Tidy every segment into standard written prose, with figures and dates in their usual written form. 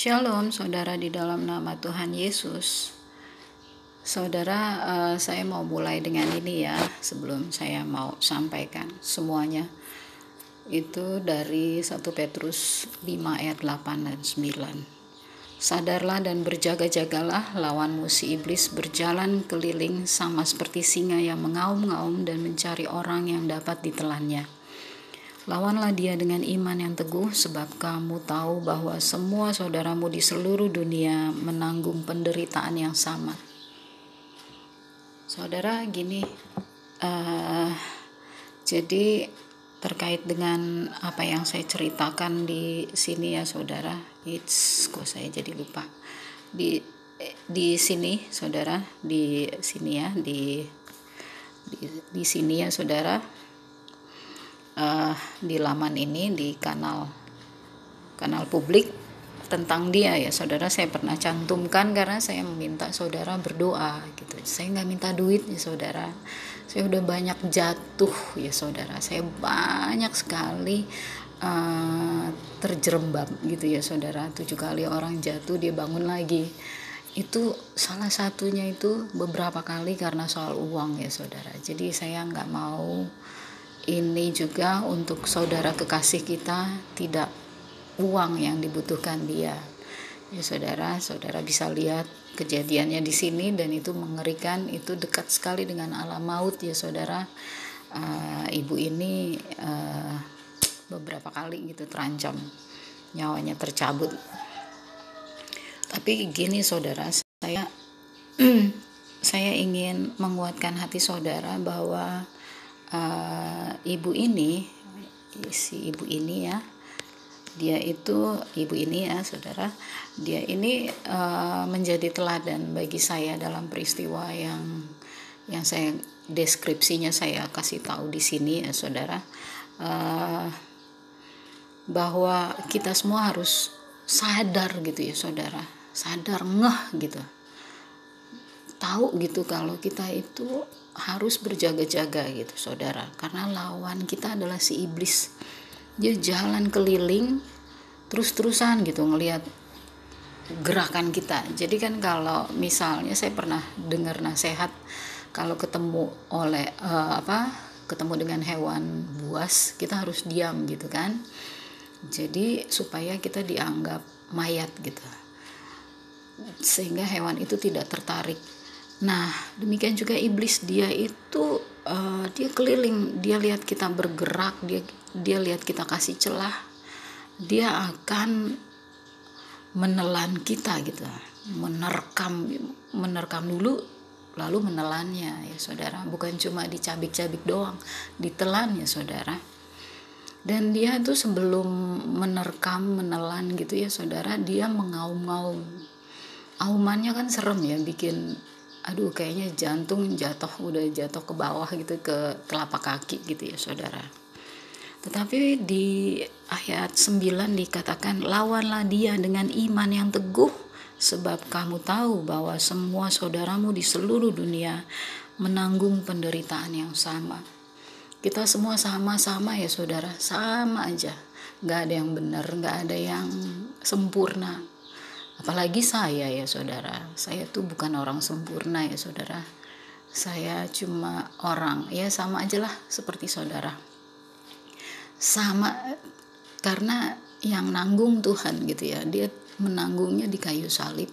Shalom saudara di dalam nama Tuhan Yesus. Saudara, saya mau mulai dengan ini ya, sebelum saya mau sampaikan semuanya. Itu dari 1 Petrus 5 ayat 8 dan 9. Sadarlah dan berjaga-jagalah, lawanmu si iblis berjalan keliling sama seperti singa yang mengaum-ngaum dan mencari orang yang dapat ditelannya. Lawanlah dia dengan iman yang teguh, sebab kamu tahu bahwa semua saudaramu di seluruh dunia menanggung penderitaan yang sama. Saudara, gini, jadi terkait dengan apa yang saya ceritakan di sini ya saudara, kok saya jadi lupa. Di sini saudara, di sini ya, di sini ya saudara. Di laman ini, di kanal publik tentang dia ya saudara, saya pernah cantumkan karena saya meminta saudara berdoa gitu. Saya nggak minta duit ya saudara, saya udah banyak jatuh ya saudara, saya banyak sekali terjerembab gitu ya saudara. 7 kali orang jatuh dia bangun lagi. Itu salah satunya itu beberapa kali karena soal uang ya saudara. Jadi saya nggak mau ini juga untuk saudara kekasih kita, tidak uang yang dibutuhkan dia. Ya saudara bisa lihat kejadiannya di sini dan itu mengerikan, itu dekat sekali dengan alam maut ya saudara. Ibu ini beberapa kali gitu terancam, nyawanya tercabut. Tapi gini saudara, saya ingin menguatkan hati saudara bahwa ibu ini ya, dia itu ibu ini ya saudara, dia ini menjadi teladan bagi saya dalam peristiwa yang saya deskripsinya saya kasih tahu di sini ya saudara, bahwa kita semua harus sadar gitu ya saudara, sadar ngeh gitu, tahu gitu kalau kita itu harus berjaga-jaga gitu saudara, karena lawan kita adalah si iblis. Dia jalan keliling terus-terusan gitu ngelihat gerakan kita. Jadi kan kalau misalnya saya pernah dengar nasihat, kalau ketemu dengan hewan buas kita harus diam gitu kan, jadi supaya kita dianggap mayat gitu, sehingga hewan itu tidak tertarik. Nah, demikian juga iblis, dia itu dia keliling, dia lihat kita bergerak, dia lihat kita kasih celah, dia akan menelan kita gitu, menerkam dulu lalu menelannya ya saudara, bukan cuma dicabik-cabik doang, ditelan ya saudara. Dan dia tuh sebelum menelan gitu ya saudara, dia mengaum-ngaum. Aumannya kan serem ya, bikin aduh kayaknya jantung udah jatuh ke bawah gitu, ke telapak kaki gitu ya saudara. Tetapi di ayat 9 dikatakan, lawanlah dia dengan iman yang teguh, sebab kamu tahu bahwa semua saudaramu di seluruh dunia menanggung penderitaan yang sama. Kita semua sama-sama ya saudara, sama aja, gak ada yang benar, gak ada yang sempurna. Apalagi saya ya saudara, saya tuh bukan orang sempurna ya saudara, saya cuma orang ya sama aja lah seperti saudara, sama, karena yang nanggung Tuhan gitu ya, dia menanggungnya di kayu salib,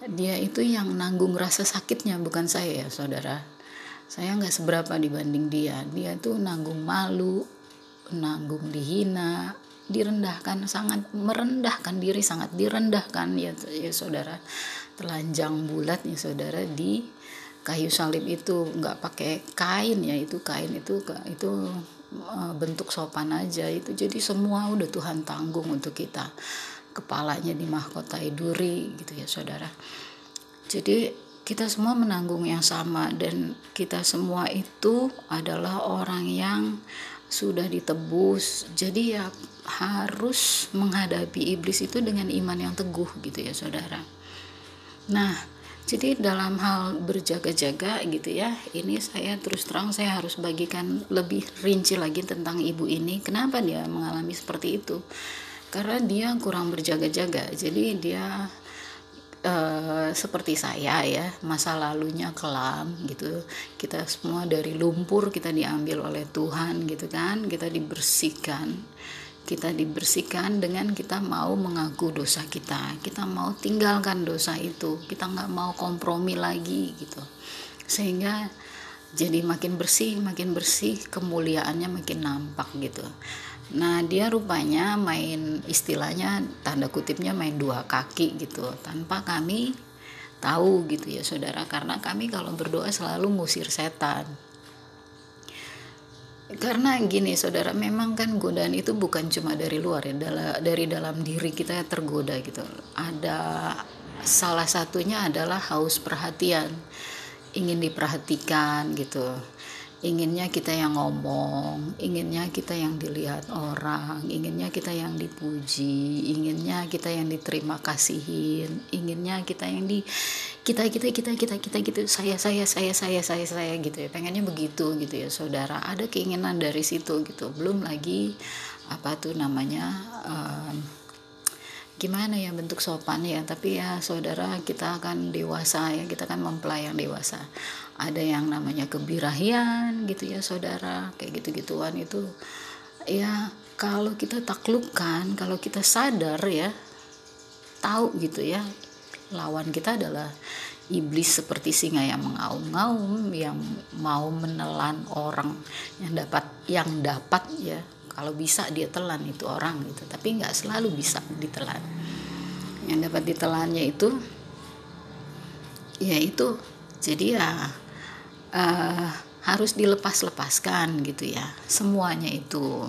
dia itu yang nanggung rasa sakitnya, bukan saya ya saudara. Saya gak seberapa dibanding dia tuh nanggung malu, nanggung dihina, direndahkan, sangat merendahkan diri, sangat direndahkan ya saudara, telanjang bulat ya saudara di kayu salib itu, nggak pakai kain ya, itu kain itu bentuk sopan aja itu. Jadi semua udah Tuhan tanggung untuk kita, kepalanya dimahkotai duri gitu ya saudara. Jadi kita semua menanggung yang sama, dan kita semua itu adalah orang yang sudah ditebus. Jadi ya harus menghadapi iblis itu dengan iman yang teguh gitu ya saudara. Nah, jadi dalam hal berjaga-jaga gitu ya, ini saya terus terang saya harus bagikan lebih rinci lagi tentang ibu ini, kenapa dia mengalami seperti itu. karena dia kurang berjaga-jaga. Jadi dia seperti saya ya, masa lalunya kelam gitu. Kita semua dari lumpur, kita diambil oleh Tuhan gitu kan, kita dibersihkan dengan kita mau mengaku dosa kita mau tinggalkan dosa itu, kita nggak mau kompromi lagi gitu, sehingga jadi makin bersih, kemuliaannya makin nampak gitu. Nah dia rupanya main, istilahnya tanda kutipnya main dua kaki gitu, tanpa kami tahu gitu ya saudara, karena kami kalau berdoa selalu ngusir setan. Karena gini saudara, memang kan godaan itu bukan cuma dari luar ya, dari dalam diri kita tergoda gitu. Ada salah satunya adalah haus perhatian, ingin diperhatikan gitu, inginnya kita yang ngomong, inginnya kita yang dilihat orang, inginnya kita yang dipuji, inginnya kita yang diterima kasihin, inginnya kita yang kita gitu, saya gitu ya, pengennya begitu gitu ya saudara. Ada keinginan dari situ gitu, belum lagi apa tuh namanya, gimana ya bentuk sopan ya, tapi ya saudara, kita akan dewasa ya, kita kan mempelai yang dewasa, ada yang namanya kebirahian gitu ya saudara, kayak gitu-gituan itu ya. Kalau kita taklukkan, kalau kita sadar ya, tahu gitu ya, lawan kita adalah iblis seperti singa yang mengaum-ngaum, yang mau menelan orang yang dapat ya, kalau bisa dia telan itu orang gitu, tapi nggak selalu bisa ditelan. Yang dapat ditelannya itu ya itu, jadi ya harus dilepaskan gitu ya, semuanya itu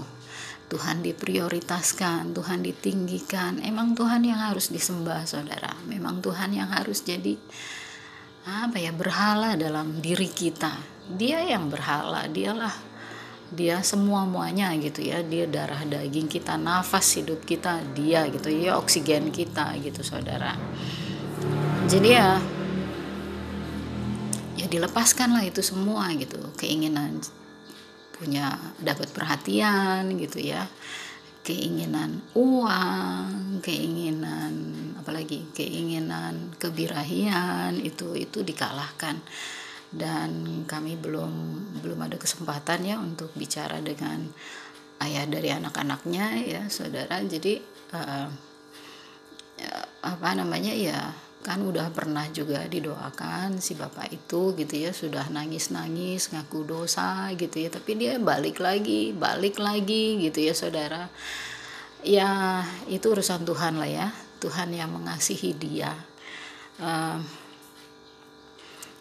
Tuhan diprioritaskan, Tuhan ditinggikan. Emang Tuhan yang harus disembah saudara, memang Tuhan yang harus jadi berhala dalam diri kita. Dia yang berhala, dia semua-muanya gitu ya, dia darah daging kita, nafas hidup kita dia gitu ya, oksigen kita gitu saudara. Jadi ya dilepaskan lah itu semua gitu, keinginan punya dapat perhatian gitu ya, keinginan uang, keinginan kebirahian, itu dikalahkan. Dan kami belum ada kesempatan ya untuk bicara dengan ayah dari anak-anaknya ya saudara. Jadi kan udah pernah juga didoakan si bapak itu gitu ya, sudah nangis ngaku dosa gitu ya, tapi dia balik lagi gitu ya saudara. Ya itu urusan Tuhan lah ya, Tuhan yang mengasihi dia.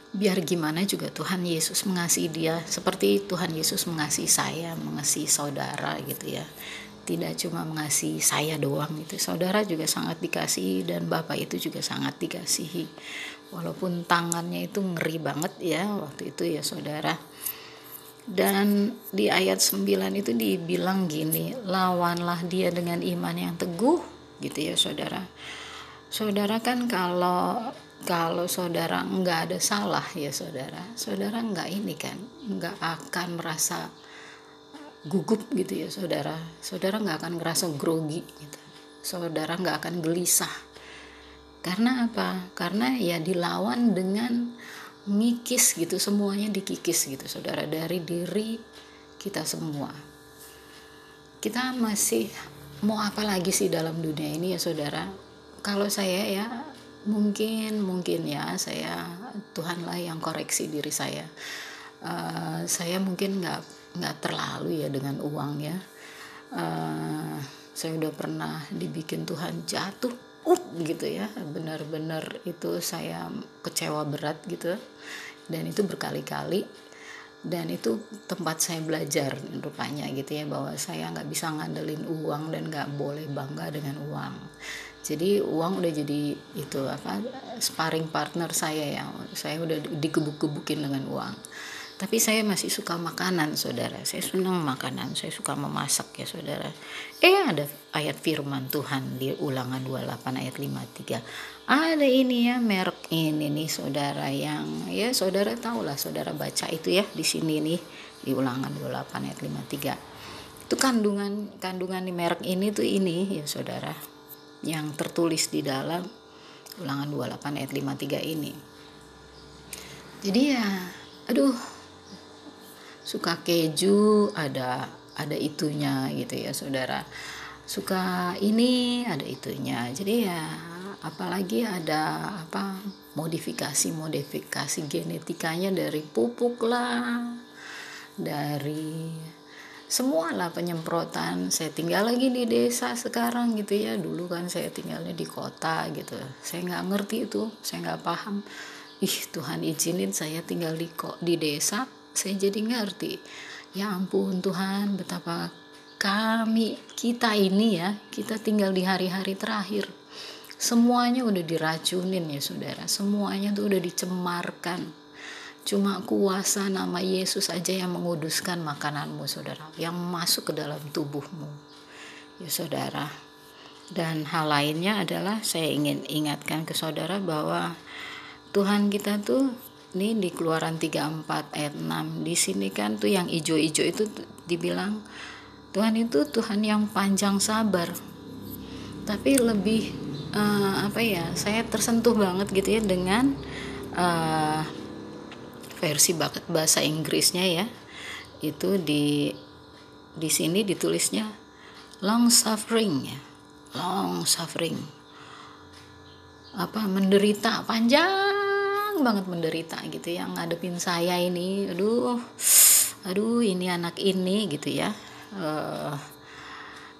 Biar gimana juga Tuhan Yesus mengasihi dia seperti Tuhan Yesus mengasihi saya, mengasihi saudara gitu ya. Tidak cuma mengasihi saya doang gitu, saudara juga sangat dikasihi, dan bapak itu juga sangat dikasihi. Walaupun tangannya itu ngeri banget ya waktu itu ya saudara. Dan di ayat 9 itu dibilang gini, lawanlah dia dengan iman yang teguh gitu ya saudara. Saudara kan kalau saudara nggak ada salah ya saudara nggak akan merasa gugup gitu ya saudara nggak akan ngerasa grogi gitu, saudara nggak akan gelisah. Karena apa? Karena ya dilawan dengan ngikis gitu, semuanya dikikis gitu saudara, dari diri kita semua. Kita masih mau apa lagi sih dalam dunia ini ya saudara? Kalau saya ya mungkin ya saya, Tuhanlah yang koreksi diri saya. Saya mungkin nggak terlalu ya dengan uang ya. Saya udah pernah dibikin Tuhan jatuh gitu ya, benar-benar itu saya kecewa berat gitu, dan itu berkali-kali. Dan itu tempat saya belajar rupanya gitu ya, bahwa saya nggak bisa ngandelin uang dan nggak boleh bangga dengan uang. Jadi uang udah jadi itu sparring partner saya ya, saya udah digebuk-gebukin dengan uang. Tapi saya masih suka makanan saudara, saya senang makanan, saya suka memasak ya saudara. Ada ayat firman Tuhan di Ulangan 28 ayat 53. Ada ini ya, merek ini nih saudara, yang ya saudara tahu lah, saudara baca itu ya di sini nih di Ulangan 28 ayat 53. Itu kandungan di merek ini tuh ini ya saudara, yang tertulis di dalam Ulangan 28 ayat 53 ini. Jadi ya, aduh, suka keju ada itunya gitu ya saudara, suka ini ada itunya. Jadi ya apalagi ada modifikasi genetikanya, dari pupuk lah, dari semua lah, penyemprotan. Saya tinggal lagi di desa sekarang gitu ya, dulu kan saya tinggalnya di kota gitu, saya nggak ngerti itu, saya nggak paham. Tuhan izinin saya tinggal di desa, saya jadi ngerti. Ya ampun Tuhan, betapa kita ini ya, kita tinggal di hari-hari terakhir, semuanya udah diracunin ya saudara, semuanya tuh udah dicemarkan. Cuma kuasa nama Yesus aja yang menguduskan makananmu saudara, yang masuk ke dalam tubuhmu ya saudara. Dan hal lainnya adalah saya ingin ingatkan ke saudara bahwa Tuhan kita tuh ini di Keluaran 34 ayat 6, di sini kan tuh yang ijo-ijo itu dibilang Tuhan itu Tuhan yang panjang sabar. Tapi lebih saya tersentuh banget gitu ya dengan versi bahasa Inggrisnya ya. Itu di sini ditulisnya long suffering ya. Long suffering. Menderita, panjang banget menderita gitu, yang ngadepin saya ini. Aduh ini anak ini gitu ya.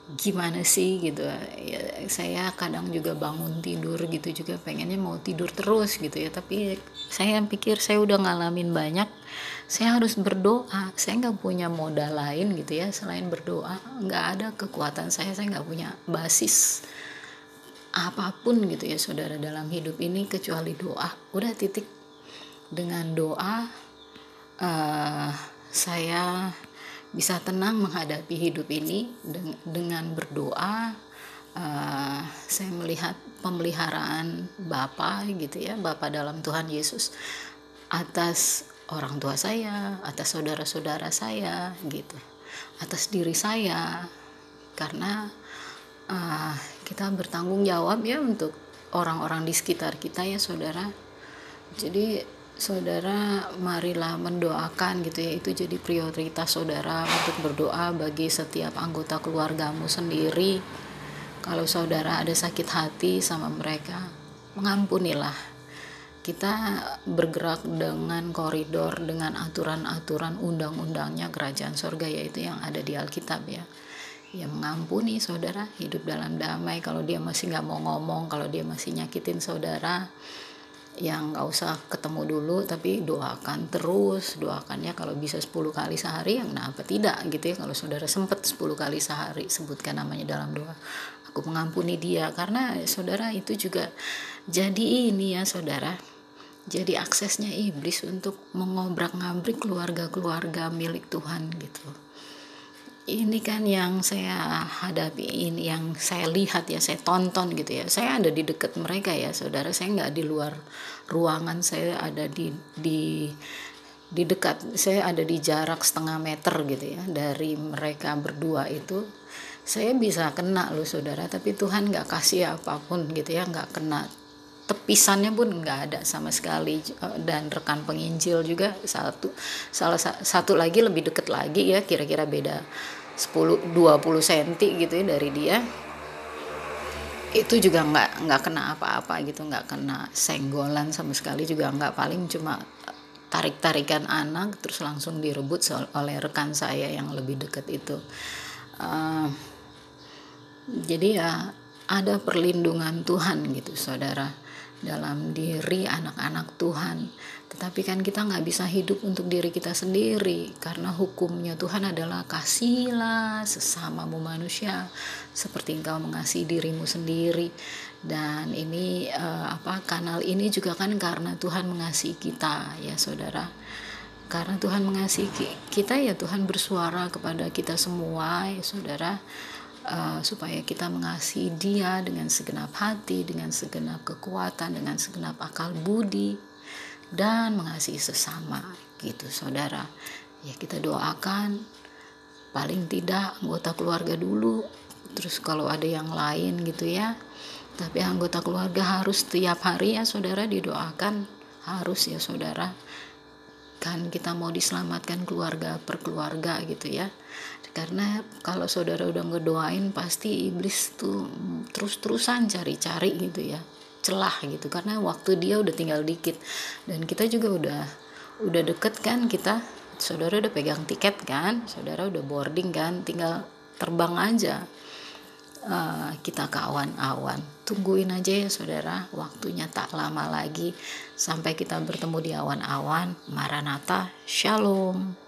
Gimana sih gitu ya, saya kadang juga bangun tidur gitu juga pengennya mau tidur terus gitu ya, tapi saya pikir saya udah ngalamin banyak, saya harus berdoa, saya nggak punya modal lain gitu ya selain berdoa. Nggak ada kekuatan saya nggak punya basis apapun gitu ya saudara dalam hidup ini kecuali doa. Udah titik. Dengan doa saya bisa tenang menghadapi hidup ini. Dengan berdoa saya melihat pemeliharaan Bapa gitu ya, Bapa dalam Tuhan Yesus atas orang tua saya, atas saudara-saudara saya gitu, atas diri saya. Karena kita bertanggung jawab ya untuk orang-orang di sekitar kita ya saudara. Jadi saudara marilah mendoakan gitu ya, itu jadi prioritas saudara untuk berdoa bagi setiap anggota keluargamu sendiri. Kalau saudara ada sakit hati sama mereka, mengampunilah. Kita bergerak dengan koridor, dengan aturan-aturan undang-undangnya kerajaan surga, yaitu yang ada di Alkitab ya. Ya mengampuni saudara, hidup dalam damai. Kalau dia masih gak mau ngomong, kalau dia masih nyakitin saudara, yang gak usah ketemu dulu, tapi doakan terus. Doakannya kalau bisa 10 kali sehari, yang kenapa tidak gitu ya. Kalau saudara sempat 10 kali sehari, sebutkan namanya dalam doa, aku mengampuni dia. Karena saudara itu juga jadi ini ya saudara, jadi aksesnya iblis untuk mengobrak-ngabrik keluarga-keluarga milik Tuhan gitu. Ini kan yang saya hadapi, ini yang saya lihat ya, saya tonton gitu ya. Saya ada di dekat mereka ya saudara, saya nggak di luar ruangan, saya ada di dekat, saya ada di jarak setengah meter gitu ya dari mereka berdua itu. Saya bisa kena loh saudara, tapi Tuhan nggak kasih apapun gitu ya, nggak kena, tepisannya pun nggak ada sama sekali. Dan rekan penginjil juga salah satu lagi lebih deket lagi ya, kira-kira beda 10-20 cm gitu ya dari dia, itu juga nggak kena apa-apa gitu, nggak kena senggolan sama sekali juga nggak, paling cuma tarik-tarikan anak terus langsung direbut oleh rekan saya yang lebih dekat itu. Jadi ya ada perlindungan Tuhan gitu saudara dalam diri anak-anak Tuhan. Tetapi kan kita gak bisa hidup untuk diri kita sendiri, karena hukumnya Tuhan adalah kasihilah sesamamu manusia seperti engkau mengasihi dirimu sendiri. Dan ini kanal ini juga kan karena Tuhan mengasihi kita ya saudara. Karena Tuhan mengasihi kita ya, Tuhan bersuara kepada kita semua ya saudara, supaya kita mengasihi Dia dengan segenap hati, dengan segenap kekuatan, dengan segenap akal budi, dan mengasihi sesama gitu saudara. Ya kita doakan paling tidak anggota keluarga dulu, terus kalau ada yang lain gitu ya. Tapi anggota keluarga harus tiap hari ya saudara didoakan, harus ya saudara, kan kita mau diselamatkan keluarga per keluarga gitu ya. Karena kalau saudara udah ngedoain, pasti iblis tuh terus-terusan cari-cari gitu ya, celah gitu, karena waktu dia udah tinggal dikit, dan kita juga udah deket kan, kita saudara udah pegang tiket kan, saudara udah boarding kan, tinggal terbang aja. Kita ke awan-awan, tungguin aja ya saudara, waktunya tak lama lagi sampai kita bertemu di awan-awan. Maranatha, Shalom.